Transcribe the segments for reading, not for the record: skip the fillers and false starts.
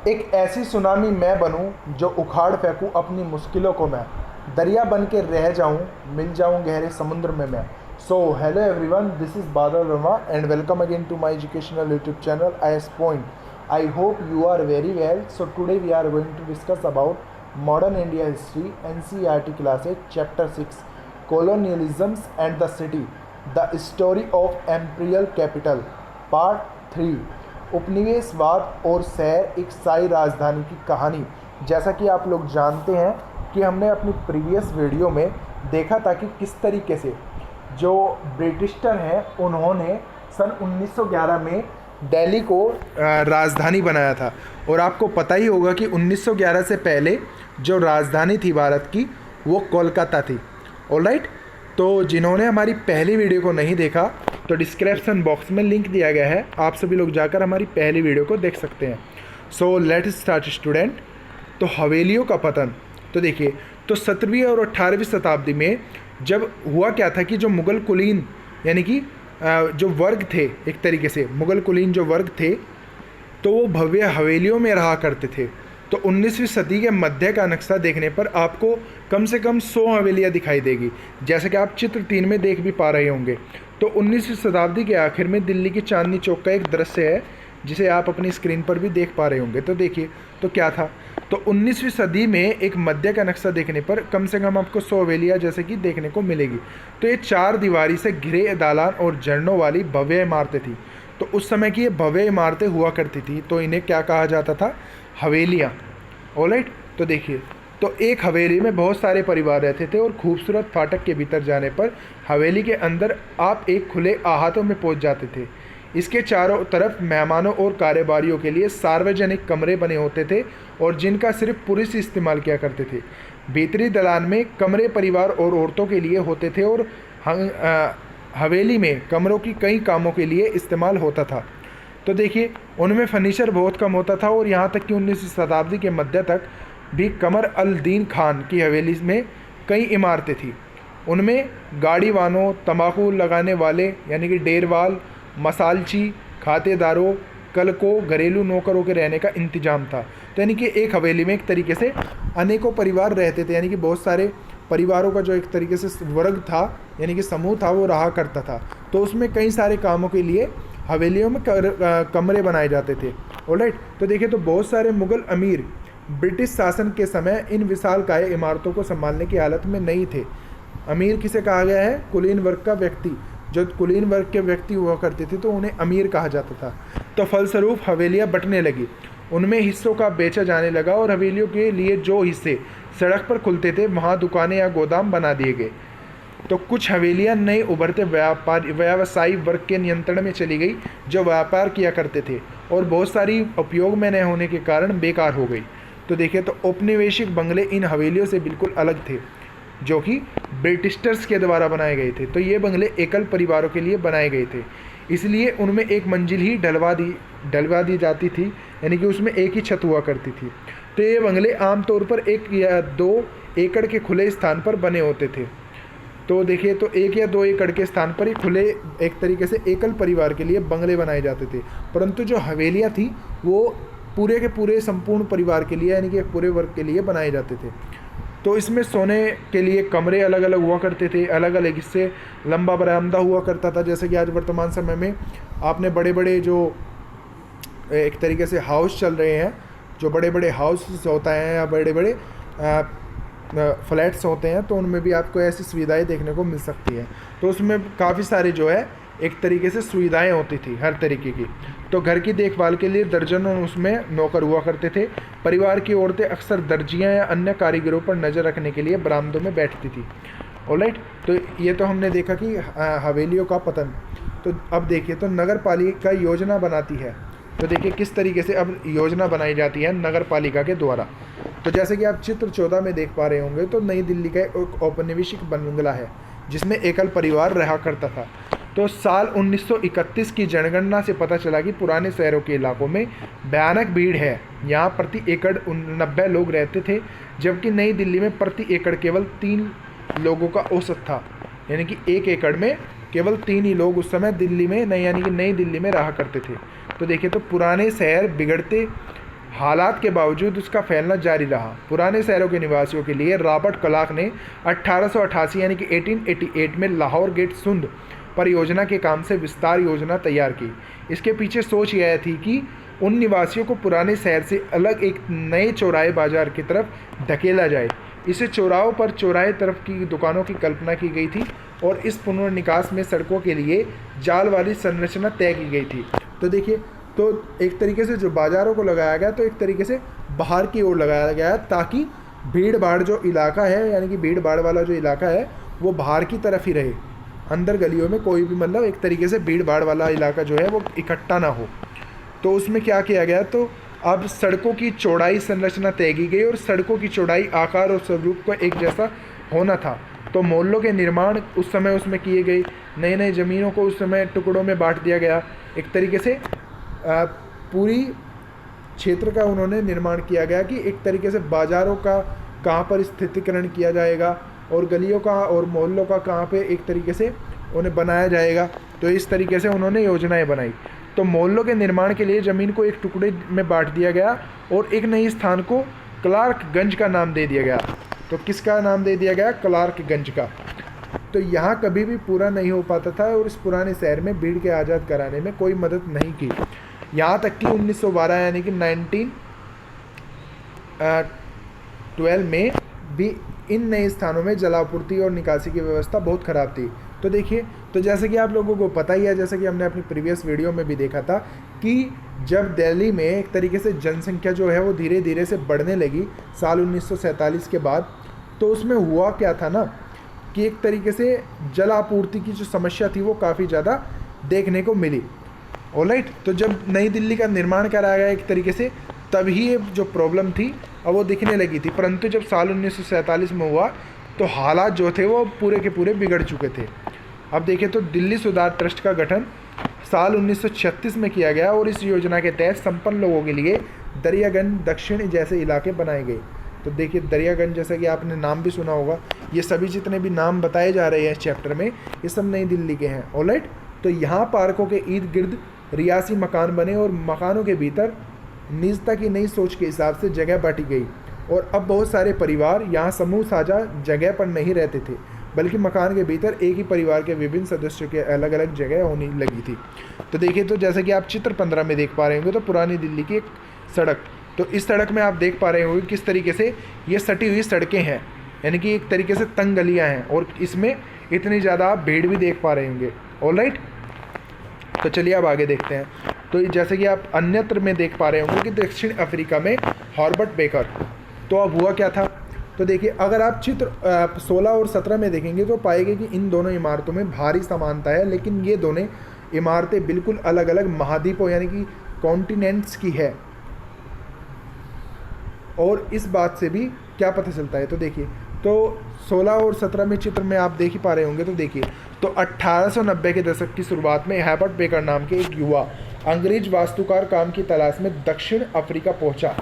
एक ऐसी सुनामी मैं बनूं जो उखाड़ फेंकूं अपनी मुश्किलों को मैं, दरिया बन के रह जाऊं, मिल जाऊं गहरे समुद्र में मैं। So hello everyone, this is Badal Verma and welcome again to my educational YouTube channel IS Point. I hope you are very well. So today we are going to discuss about modern India history, NCERT classes, chapter 6, colonialisms and the city, the story of imperial capital, part 3, उपनिवेशवाद और शहर एक शाही राजधानी की कहानी। जैसा कि आप लोग जानते हैं कि हमने अपनी प्रीवियस वीडियो में देखा था कि किस तरीके से जो ब्रिटिशर हैं उन्होंने सन 1911 में दिल्ली को राजधानी बनाया था। और आपको पता ही होगा कि 1911 से पहले जो राजधानी थी भारत की वो कोलकाता थी। ऑलराइट, तो जिन्होंने हमारी पहली वीडियो को नहीं देखा तो डिस्क्रिप्शन बॉक्स में लिंक दिया गया है, आप सभी लोग जाकर हमारी पहली वीडियो को देख सकते हैं। So let's start student. तो हवेलियों का पतन, तो देखिए, तो 17वीं और 18वीं शताब्दी में जब हुआ क्या था कि जो मुग़ल कुलीन यानी कि जो वर्ग थे, एक तरीके से मुग़ल कुलीन जो वर्ग थे तो वो भव्य हवेलियों में रहा करते थे। तो 19वीं सदी के मध्य का नक्शा देखने पर आपको कम से कम 100 हवेलियाँ दिखाई देगी, जैसे कि आप चित्र 3 में देख भी पा रहे होंगे। तो 19वीं शताब्दी के आखिर में दिल्ली की चांदनी चौक का एक दृश्य है जिसे आप अपनी स्क्रीन पर भी देख पा रहे होंगे। तो देखिए, तो क्या था, तो 19वीं सदी में एक मध्य का नक्शा देखने पर कम से कम आपको 100 हवेलियाँ जैसे कि देखने को मिलेगी। तो ये 4 दीवारी से घिरे दालान और झरनों वाली भव्य इमारतें थी। तो उस समय की ये भव्य इमारतें हुआ करती थी, तो इन्हें क्या कहा जाता था, हवेलियाँ। ऑलराइट, तो देखिए, तो एक हवेली में बहुत सारे परिवार रहते थे और खूबसूरत फाटक के भीतर जाने पर हवेली के अंदर आप एक खुले अहातों में पहुंच जाते थे। इसके चारों तरफ मेहमानों और कारोबारियों के लिए सार्वजनिक कमरे बने होते थे और जिनका सिर्फ पुरुष इस्तेमाल किया करते थे। भीतरी दलान में कमरे परिवार और औरतों के लिए होते थे और हवेली में कमरों की कई कामों के लिए इस्तेमाल होता था। तो देखिए, उनमें फर्नीचर बहुत कम होता था और यहाँ तक कि 19वीं शताब्दी के मध्य तक भी कमर अल दीन खान की हवेली में कई इमारतें थीं। उनमें गाड़ीवानों, तंबाकू लगाने वाले यानी कि डेरवाल, मसालची, खातेदारों, कलकों, घरेलू नौकरों के रहने का इंतजाम था। तो यानी कि एक हवेली में एक तरीके से अनेकों परिवार रहते थे, यानी कि बहुत सारे परिवारों का जो एक तरीके से वर्ग था यानी कि समूह था वो रहा करता था। तो उसमें कई सारे कामों के लिए हवेलियों में कमरे बनाए जाते थे। ऑलराइट, तो देखिए, तो बहुत सारे मुग़ल अमीर ब्रिटिश शासन के समय इन विशालकाय इमारतों को संभालने की हालत में नहीं थे। अमीर किसे कहा गया है, कुलीन वर्ग का व्यक्ति। जो कुलीन वर्ग के व्यक्ति हुआ करते थे तो उन्हें अमीर कहा जाता था। तो फलस्वरूप हवेलियाँ बंटने लगी, उनमें हिस्सों का बेचा जाने लगा और हवेलियों के लिए जो हिस्से सड़क पर खुलते थे वहाँ दुकानें या गोदाम बना दिए गए। तो कुछ हवेलियाँ नए उभरते व्यवसायी वर्ग के नियंत्रण में चली गई जो व्यापार किया करते थे और बहुत सारी उपयोग में न होने के कारण बेकार हो गई। तो देखिए, तो औपनिवेशिक बंगले इन हवेलियों से बिल्कुल अलग थे जो कि ब्रिटिशर्स के द्वारा बनाए गए थे। तो ये बंगले एकल परिवारों के लिए बनाए गए थे, इसलिए उनमें एक मंजिल ही डलवा दी जाती थी, यानी कि उसमें एक ही छत हुआ करती थी। तो ये बंगले आमतौर पर 1 या 2 एकड़ के खुले स्थान पर बने होते थे। तो देखिए, तो 1 या 2 एकड़ के स्थान पर ही खुले एक तरीके से एकल परिवार के लिए बंगले बनाए जाते थे। परंतु जो हवेलियाँ थी वो पूरे के पूरे संपूर्ण परिवार के लिए यानी कि पूरे वर्ग के लिए बनाए जाते थे। तो इसमें सोने के लिए कमरे अलग अलग हुआ करते थे, अलग अलग हिस्से, लंबा बरामदा हुआ करता था। जैसे कि आज वर्तमान समय में आपने बड़े बड़े जो एक तरीके से हाउस चल रहे हैं, जो बड़े बड़े हाउस होता है या बड़े बड़े फ्लैट्स होते हैं, तो उनमें भी आपको ऐसी सुविधाएं देखने को मिल सकती है। तो उसमें काफ़ी सारे जो है एक तरीके से सुविधाएं होती थी हर तरीके की। तो घर की देखभाल के लिए दर्जनों उसमें नौकर हुआ करते थे। परिवार की औरतें अक्सर दर्जियां या अन्य कारीगरों पर नज़र रखने के लिए बरामदों में बैठती थी। ऑलराइट, तो ये तो हमने देखा कि हवेलियों का पतन। तो अब देखिए, तो नगर पालिका योजना बनाती है। तो देखिए किस तरीके से अब योजना बनाई जाती है नगर पालिका के द्वारा। तो जैसे कि आप चित्र 14 में देख पा रहे होंगे, तो नई दिल्ली का एक औपनिवेशिक बंगला है जिसमें एकल परिवार रहा करता था। तो साल 1931 की जनगणना से पता चला कि पुराने शहरों के इलाकों में भयानक भीड़ है। यहाँ प्रति एकड़ 90 लोग रहते थे, जबकि नई दिल्ली में प्रति एकड़ केवल 3 लोगों का औसत था, यानी कि 1 एकड़ में केवल 3 ही लोग उस समय दिल्ली में यानी कि नई दिल्ली में रहा करते थे। तो देखिए, तो पुराने शहर बिगड़ते हालात के बावजूद उसका फैलना जारी रहा। पुराने शहरों के निवासियों के लिए रॉबर्ट क्लार्क ने 1888 यानी कि 1888 में लाहौर गेट सुंद परियोजना के काम से विस्तार योजना तैयार की। इसके पीछे सोच यह थी कि उन निवासियों को पुराने शहर से अलग एक नए चौराहे बाजार की तरफ धकेला जाए। इसे चौराहों पर चौराहे तरफ की दुकानों की कल्पना की गई थी और इस पुनर्निकास में सड़कों के लिए जाल वाली संरचना तय की गई थी। तो देखिए, तो एक तरीके से जो बाज़ारों को लगाया गया तो एक तरीके से बाहर की ओर लगाया गया ताकि भीड़ भाड़ जो इलाका है, यानी कि भीड़ भाड़ वाला जो इलाका है वो बाहर की तरफ ही रहे, अंदर गलियों में कोई भी मतलब एक तरीके से भीड़ भाड़ वाला इलाका जो है वो इकट्ठा ना हो। तो उसमें क्या किया गया, तो अब सड़कों की चौड़ाई संरचना तय की गई और सड़कों की चौड़ाई, आकार और स्वरूप को एक जैसा होना था। तो मोहल्लों के निर्माण उस समय उसमें किए गए, नए नए ज़मीनों को उस समय टुकड़ों में बांट दिया गया। एक तरीके से पूरी क्षेत्र का उन्होंने निर्माण किया गया कि एक तरीके से बाज़ारों का कहाँ पर स्थितिकरण किया जाएगा और गलियों का और मोहल्लों का कहाँ पे एक तरीके से उन्हें बनाया जाएगा। तो इस तरीके से उन्होंने योजनाएं बनाई। तो मोहल्लों के निर्माण के लिए ज़मीन को एक टुकड़े में बांट दिया गया और एक नई स्थान को क्लार्कगंज का नाम दे दिया गया। तो किसका नाम दे दिया गया? क्लार्कगंज का। तो यहाँ कभी भी पूरा नहीं हो पाता था और इस पुराने शहर में भीड़ के आज़ाद कराने में कोई मदद नहीं की। यहाँ तक कि 1912 यानी कि 1912 में भी इन नए स्थानों में जलापूर्ति और निकासी की व्यवस्था बहुत ख़राब थी। तो देखिए, तो जैसे कि आप लोगों को पता ही है, जैसे कि हमने अपनी प्रीवियस वीडियो में भी देखा था कि जब दिल्ली में एक तरीके से जनसंख्या जो है वो धीरे धीरे से बढ़ने लगी साल 1947 के बाद, तो उसमें हुआ क्या था ना कि एक तरीके से जल आपूर्ति की जो समस्या थी वो काफ़ी ज़्यादा देखने को मिली। ऑलराइट, तो जब नई दिल्ली का निर्माण कराया गया एक तरीके से, तभी ये जो प्रॉब्लम थी अब वो दिखने लगी थी। परंतु जब साल 1947 में हुआ तो हालात जो थे वो पूरे के पूरे बिगड़ चुके थे। अब देखिए, तो दिल्ली सुधार ट्रस्ट का गठन साल 1936 में किया गया और इस योजना के तहत संपन्न लोगों के लिए दरियागंज, दक्षिण जैसे इलाके बनाए गए। तो देखिए, दरियागंज जैसा कि आपने नाम भी सुना होगा, ये सभी जितने भी नाम बताए जा रहे हैं इस चैप्टर में ये सब नई दिल्ली के हैं। ऑलराइट, तो यहाँ पार्कों के इर्द गिर्द रियासी मकान बने और मकानों के भीतर निजता की नई सोच के हिसाब से जगह बांटी गई और अब बहुत सारे परिवार यहाँ समूह साझा जगह पर नहीं रहते थे, बल्कि मकान के भीतर एक ही परिवार के विभिन्न सदस्यों के अलग अलग जगह होने लगी थी। तो देखिए, तो जैसे कि आप चित्र 15 में देख पा रहे होंगे, तो पुरानी दिल्ली की एक सड़क, तो इस सड़क में आप देख पा रहे होंगे किस तरीके से ये सटी हुई सड़कें हैं, यानी कि एक तरीके से तंग गलियाँ हैं और इसमें इतनी ज़्यादा आप भीड़ भी देख पा रहे होंगे। ऑलराइट, तो चलिए अब आगे देखते हैं। तो जैसे कि आप अन्यत्र में देख पा रहे होंगे कि दक्षिण अफ्रीका में हॉर्बर्ट बेकर, तो अब हुआ क्या था, तो देखिए, अगर आप चित्र 16 और 17 में देखेंगे तो पाएंगे कि इन दोनों इमारतों में भारी समानता है, लेकिन ये दोनों इमारतें बिल्कुल अलग अलग महाद्वीपों यानी कि कॉन्टिनेंट्स की है। और इस बात से भी क्या पता चलता है, तो देखिए, तो 16 और 17 में चित्र में आप देख ही पा रहे होंगे। तो देखिए, तो 1890 के दशक की शुरुआत में हॉर्बर्ट बेकर नाम के एक युवा अंग्रेज वास्तुकार काम की तलाश में दक्षिण अफ्रीका पहुंचा।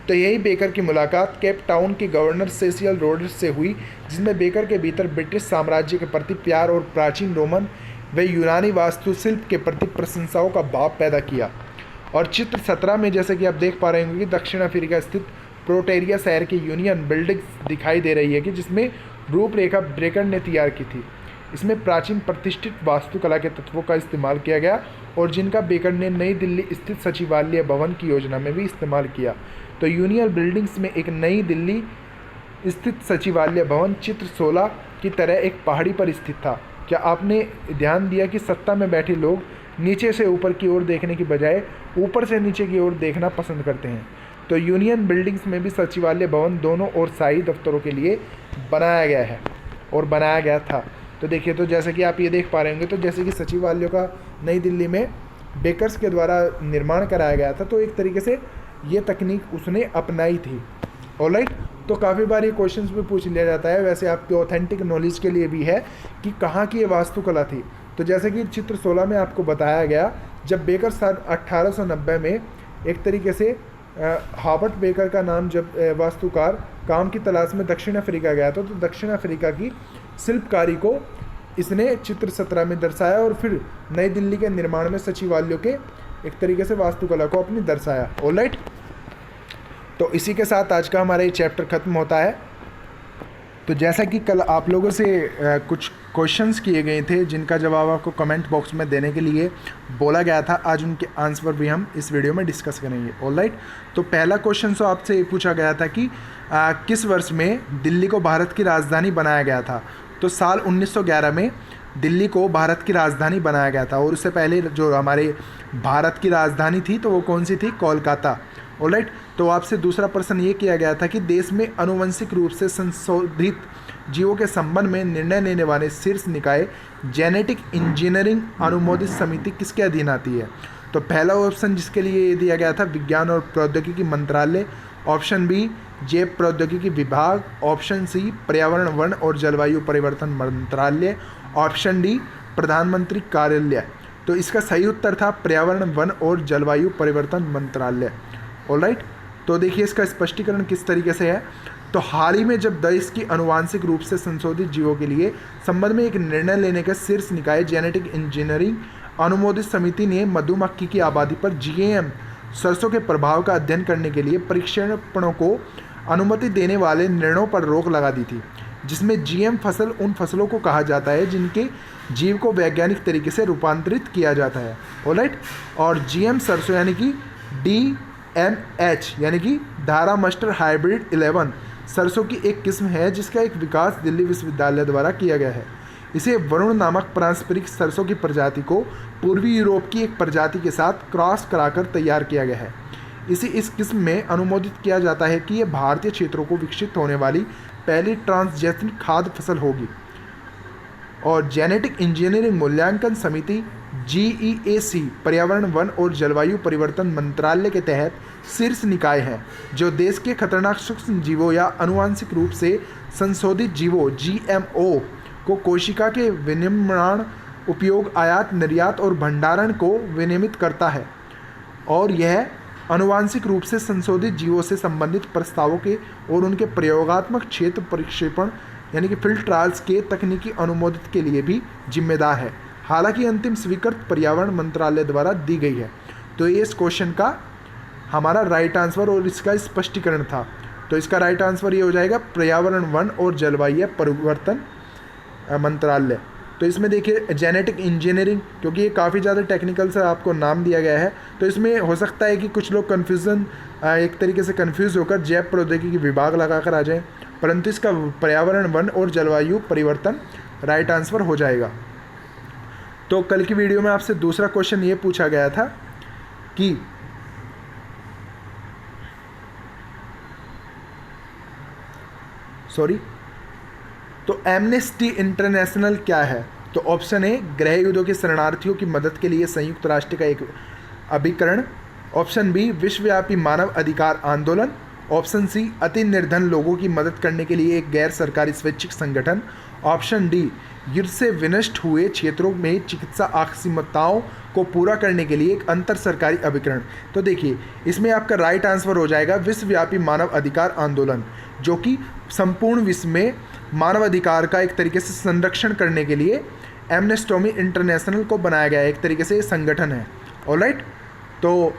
तो यही बेकर की मुलाकात केप टाउन के गवर्नर सेसिल रोड्स से हुई, जिसमें बेकर के भीतर ब्रिटिश साम्राज्य के प्रति प्यार और प्राचीन रोमन व यूनानी वास्तुशिल्प के प्रति प्रशंसाओं का भाव पैदा किया। और चित्र 17 में जैसे कि आप देख पा रहे होंगे कि दक्षिण अफ्रीका स्थित प्रोटेरिया शहर की यूनियन बिल्डिंग्स दिखाई दे रही है कि जिसमें रूपरेखा बेकर ने तैयार की थी। इसमें प्राचीन प्रतिष्ठित वास्तुकला के तत्वों का इस्तेमाल किया गया और जिनका बेकर ने नई दिल्ली स्थित सचिवालय भवन की योजना में भी इस्तेमाल किया। तो यूनियन बिल्डिंग्स में एक नई दिल्ली स्थित सचिवालय भवन चित्र 16 की तरह एक पहाड़ी पर स्थित था। क्या आपने ध्यान दिया कि सत्ता में बैठे लोग नीचे से ऊपर की ओर देखने की बजाय ऊपर से नीचे की ओर देखना पसंद करते हैं? तो यूनियन बिल्डिंग्स में भी सचिवालय भवन दोनों और शाही दफ्तरों के लिए बनाया गया है और बनाया गया था। तो देखिए, तो जैसे कि आप ये देख पा रहे होंगे, तो जैसे कि सचिवालय का नई दिल्ली में बेकर्स के द्वारा निर्माण कराया गया था, तो एक तरीके से ये तकनीक उसने अपनाई थी। ऑलराइट, तो काफ़ी बार ये क्वेश्चंस भी पूछ लिया जाता है, वैसे आपके ऑथेंटिक नॉलेज के लिए भी है कि कहाँ की ये वास्तुकला थी। तो जैसे कि चित्र 16 में आपको बताया गया, जब बेकर साल 1890 में एक तरीके से हॉर्बर्ट बेकर का नाम जब वास्तुकार काम की तलाश में दक्षिण अफ्रीका गया था, तो दक्षिण अफ्रीका की शिल्पकारी को इसने चित्र 17 में दर्शाया और फिर नई दिल्ली के निर्माण में सचिवालयों के एक तरीके से वास्तुकला को अपनी दर्शाया। ऑलराइट, तो इसी के साथ आज का हमारा ये चैप्टर ख़त्म होता है। तो जैसा कि कल आप लोगों से कुछ क्वेश्चंस किए गए थे जिनका जवाब आपको कमेंट बॉक्स में देने के लिए बोला गया था, आज उनके आंसर भी हम इस वीडियो में डिस्कस करेंगे। ऑलराइट, तो पहला क्वेश्चन तो आपसे ये पूछा गया था कि किस वर्ष में दिल्ली को भारत की राजधानी बनाया गया था। तो साल 1911 में दिल्ली को भारत की राजधानी बनाया गया था, और उससे पहले जो हमारे भारत की राजधानी थी तो वो कौन सी थी, कोलकाता। ऑलराइट, तो आपसे दूसरा प्रश्न ये किया गया था कि देश में आनुवंशिक रूप से संशोधित जीवों के संबंध में निर्णय लेने वाले शीर्ष निकाय जेनेटिक इंजीनियरिंग अनुमोदित समिति किसके अधीन आती है। तो पहला ऑप्शन जिसके लिए ये दिया गया था विज्ञान और प्रौद्योगिकी मंत्रालय, ऑप्शन बी जैव प्रौद्योगिकी विभाग, ऑप्शन सी पर्यावरण वन और जलवायु परिवर्तन मंत्रालय, ऑप्शन डी प्रधानमंत्री कार्यालय। तो इसका सही उत्तर था पर्यावरण वन और जलवायु परिवर्तन मंत्रालय। ऑलराइट, तो देखिए इसका स्पष्टीकरण किस तरीके से है। तो हाल ही में जब देश की आनुवांशिक रूप से संशोधित जीवों के लिए संबंध में एक निर्णय लेने का शीर्ष निकाय जेनेटिक इंजीनियरिंग अनुमोदित समिति ने मधुमक्खी की आबादी पर जीएम सरसों के प्रभाव का अध्ययन करने के लिए परीक्षणों को अनुमति देने वाले निर्णयों पर रोक लगा दी थी, जिसमें जीएम फसल उन फसलों को कहा जाता है जिनके जीव को वैज्ञानिक तरीके से रूपांतरित किया जाता है। ऑलराइट, और जीएम सरसों यानी कि DMH यानी कि धारा मस्टर हाइब्रिड 11 सरसों की एक किस्म है जिसका एक विकास दिल्ली विश्वविद्यालय द्वारा किया गया है। इसे वरुण नामक पारंपरिक सरसों की प्रजाति को पूर्वी यूरोप की एक प्रजाति के साथ क्रॉस कराकर तैयार किया गया है। इस किस्म में अनुमोदित किया जाता है कि यह भारतीय क्षेत्रों को विकसित होने वाली पहली ट्रांसजेनिक खाद्य फसल होगी। और जेनेटिक इंजीनियरिंग मूल्यांकन समिति GEAC पर्यावरण वन और जलवायु परिवर्तन मंत्रालय के तहत शीर्ष निकाय है जो देश के खतरनाक सूक्ष्म जीवों या अनुवांशिक रूप से संशोधित जीवों GMO को कोशिका के विनिर्माण, उपयोग, आयात, निर्यात और भंडारण को विनियमित करता है। और यह अनुवांशिक रूप से संशोधित जीवों से संबंधित प्रस्तावों के और उनके प्रयोगात्मक क्षेत्र प्रक्षेपण यानी कि फील्ड ट्रायल्स के तकनीकी अनुमोदित के लिए भी जिम्मेदार है। हालांकि अंतिम स्वीकृत पर्यावरण मंत्रालय द्वारा दी गई है। तो ये इस क्वेश्चन का हमारा राइट आंसर और इसका स्पष्टीकरण था। तो इसका राइट आंसर ये हो जाएगा पर्यावरण वन और जलवायु परिवर्तन मंत्रालय। तो इसमें देखिए जेनेटिक इंजीनियरिंग, क्योंकि ये काफ़ी ज़्यादा टेक्निकल से आपको नाम दिया गया है, तो इसमें हो सकता है कि कुछ लोग कन्फ्यूज़न एक तरीके से कन्फ्यूज़ होकर जैव प्रौद्योगिकी विभाग लगा कर आ जाएँ, परंतु इसका पर्यावरण वन और जलवायु परिवर्तन राइट आंसर हो जाएगा। तो कल की वीडियो में आपसे दूसरा क्वेश्चन ये पूछा गया था कि तो एमनेस्टी इंटरनेशनल क्या है। तो ऑप्शन ए गृह युद्धों के शरणार्थियों की मदद के लिए संयुक्त राष्ट्र का एक अभिकरण, ऑप्शन बी विश्वव्यापी मानव अधिकार आंदोलन, ऑप्शन सी अति निर्धन लोगों की मदद करने के लिए एक गैर सरकारी स्वैच्छिक संगठन, ऑप्शन डी युद्ध से विनष्ट हुए क्षेत्रों में चिकित्सा आवश्यकताओं को पूरा करने के लिए एक अंतर सरकारी अभिकरण। तो देखिए इसमें आपका राइट आंसर हो जाएगा विश्वव्यापी मानव अधिकार आंदोलन, जो कि संपूर्ण विश्व में मानव अधिकार का एक तरीके से संरक्षण करने के लिए एमनेस्टी इंटरनेशनल को बनाया गया एक तरीके से संगठन है। ऑलराइट, तो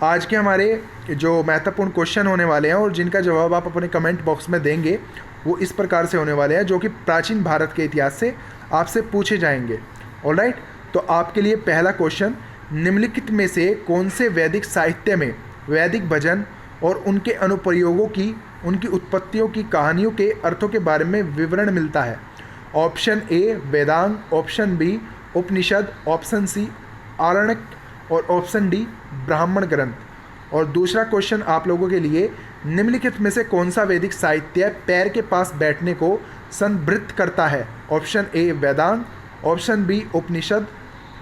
आज के हमारे जो महत्वपूर्ण क्वेश्चन होने वाले हैं और जिनका जवाब आप अपने कमेंट बॉक्स में देंगे वो इस प्रकार से होने वाले हैं, जो कि प्राचीन भारत के इतिहास से आपसे पूछे जाएंगे। ऑलराइट, तो आपके लिए पहला क्वेश्चन, निम्नलिखित में से कौन से वैदिक साहित्य में वैदिक भजन और उनके अनुप्रयोगों की, उनकी उत्पत्तियों की कहानियों के अर्थों के बारे में विवरण मिलता है। Option A Vedang, option B Upanishad, option C आरण्यक और ऑप्शन डी ब्राह्मण ग्रंथ। और दूसरा क्वेश्चन आप लोगों के लिए, निम्नलिखित में से कौन सा वैदिक साहित्य पैर के पास बैठने को संदर्भित करता है। Option A Vedang, option B Upanishad,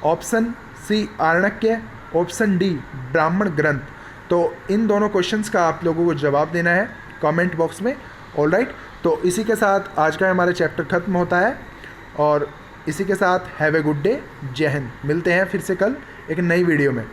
option C Aranyaka, option D ब्राह्मण ग्रंथ। तो इन दोनों क्वेश्चंस का आप लोगों को जवाब देना है कमेंट बॉक्स में। ऑलराइट, तो इसी के साथ आज का हमारा चैप्टर ख़त्म होता है और इसी के साथ हैव ए गुड डे। जय हिंद। मिलते हैं फिर से कल एक नई वीडियो में।